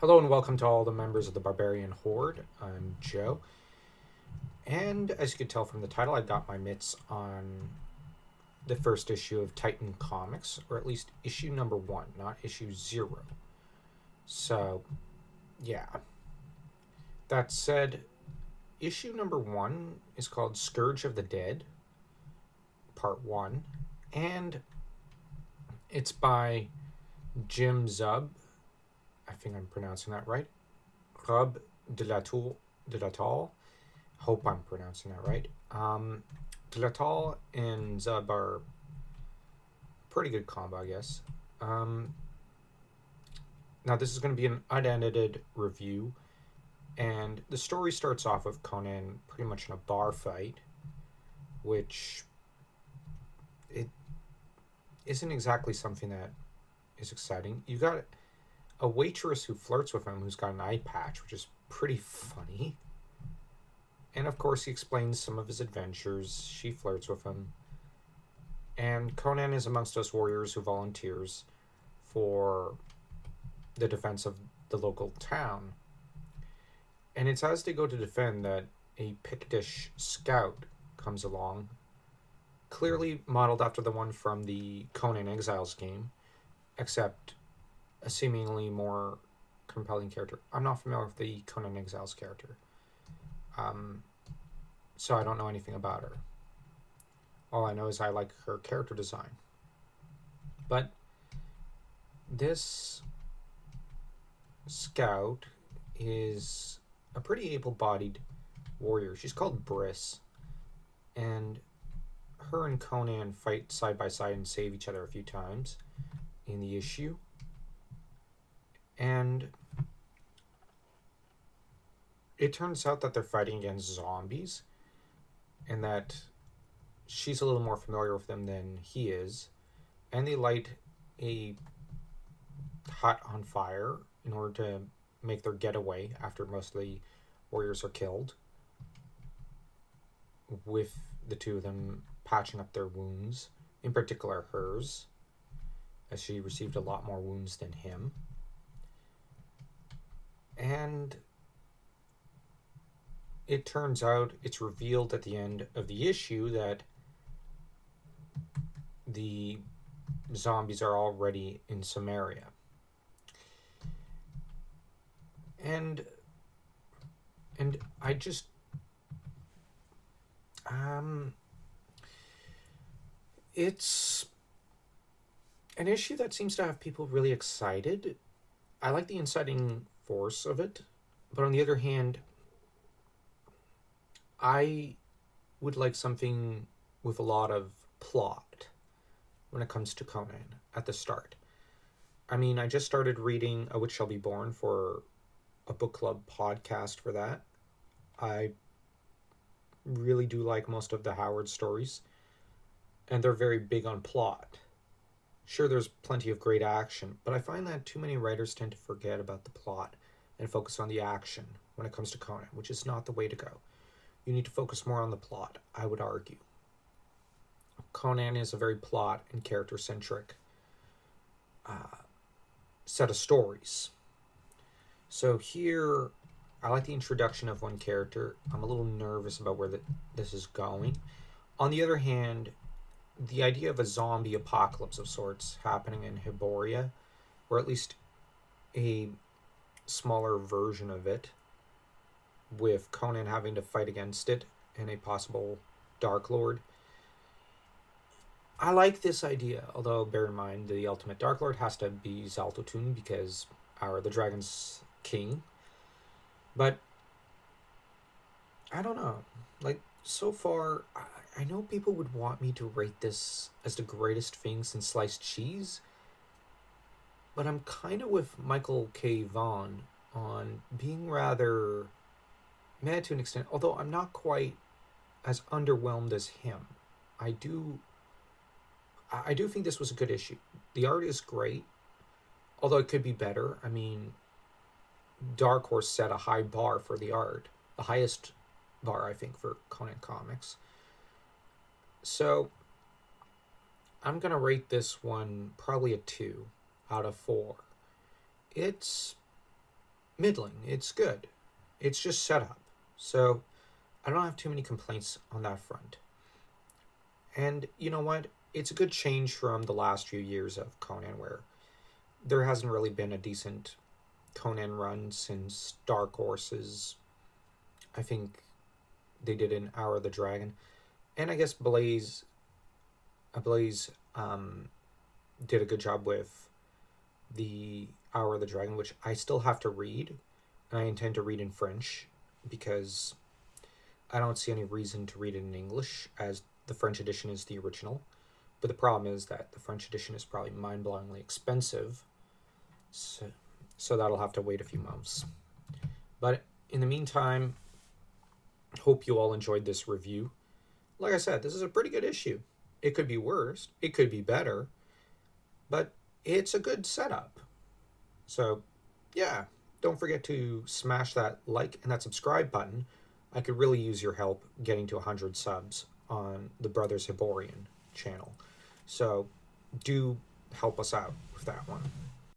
Hello and welcome to all the members of the Barbarian Horde. I'm Joe. And as you can tell from the title, I got my mitts on the first issue of Titan Comics, or at least issue number 1, not issue 0. So, yeah. That said, issue number 1 is called Scourge of the Dead, Part 1, and it's by Jim Zub. I think I'm pronouncing that right. Rub de la Tour. Hope I'm pronouncing that right. Delatal and Zub are pretty good combo, I guess. Now, this is going to be an unedited review, and the story starts off with Conan pretty much in a bar fight, which it isn't exactly something that is exciting. You got a waitress who flirts with him who's got an eye patch, which is pretty funny. And of course, he explains some of his adventures. She flirts with him. And Conan is amongst us warriors who volunteers for the defense of the local town. And it's as they go to defend that a Pictish scout comes along, clearly modeled after the one from the Conan Exiles game, except a seemingly more compelling character. I'm not familiar with the Conan Exiles character. So I don't know anything about her. All I know is I like her character design. But this scout is a pretty able-bodied warrior. She's called Briss, and her and Conan fight side by side and save each other a few times in the issue. And it turns out that they're fighting against zombies, and that she's a little more familiar with them than he is, and they light a hut on fire in order to make their getaway after most of the warriors are killed, with the two of them patching up their wounds, in particular hers, as she received a lot more wounds than him. And it turns out, it's revealed at the end of the issue that the zombies are already in Samaria. And I just it's an issue that seems to have people really excited. I like the inciting force of it, but on the other hand, I would like something with a lot of plot when it comes to Conan at the start. I mean, I just started reading A Witch Shall Be Born for a book club podcast for that. I really do like most of the Howard stories, and they're very big on plot. Sure, there's plenty of great action, but I find that too many writers tend to forget about the plot and focus on the action when it comes to Conan, which is not the way to go. You need to focus more on the plot, I would argue. Conan is a very plot and character-centric set of stories. So here, I like the introduction of one character. I'm a little nervous about where this is going. On the other hand, the idea of a zombie apocalypse of sorts happening in Hyboria, or at least a smaller version of it, with Conan having to fight against it and a possible Dark Lord. I like this idea, although bear in mind the ultimate Dark Lord has to be Zaltotun because the dragon's king. But I don't know. Like, so far, I know people would want me to rate this as the greatest thing since sliced cheese, but I'm kind of with Michael K. Vaughan on being rather mad to an extent, although I'm not quite as underwhelmed as him. I do think this was a good issue. The art is great, although it could be better. I mean, Dark Horse set a high bar for the art, the highest bar, I think, for Conan Comics. So I'm going to rate this one probably a 2 out of 4. It's middling. It's good. It's just set up. So I don't have too many complaints on that front. And you know what? It's a good change from the last few years of Conan, where there hasn't really been a decent Conan run since Dark Horses. I think they did an Hour of the Dragon, and I guess Blaze did a good job with the Hour of the Dragon, which I still have to read, and I intend to read in French because I don't see any reason to read it in English, as the French edition is the original. But the problem is that the French edition is probably mind-blowingly expensive, so that'll have to wait a few months. But in the meantime, hope you all enjoyed this review. Like I said, this is a pretty good issue. It could be worse, it could be better, but it's a good setup. So, yeah, don't forget to smash that like and that subscribe button. I could really use your help getting to 100 subs on the Brothers Hyborian channel. So, do help us out with that one.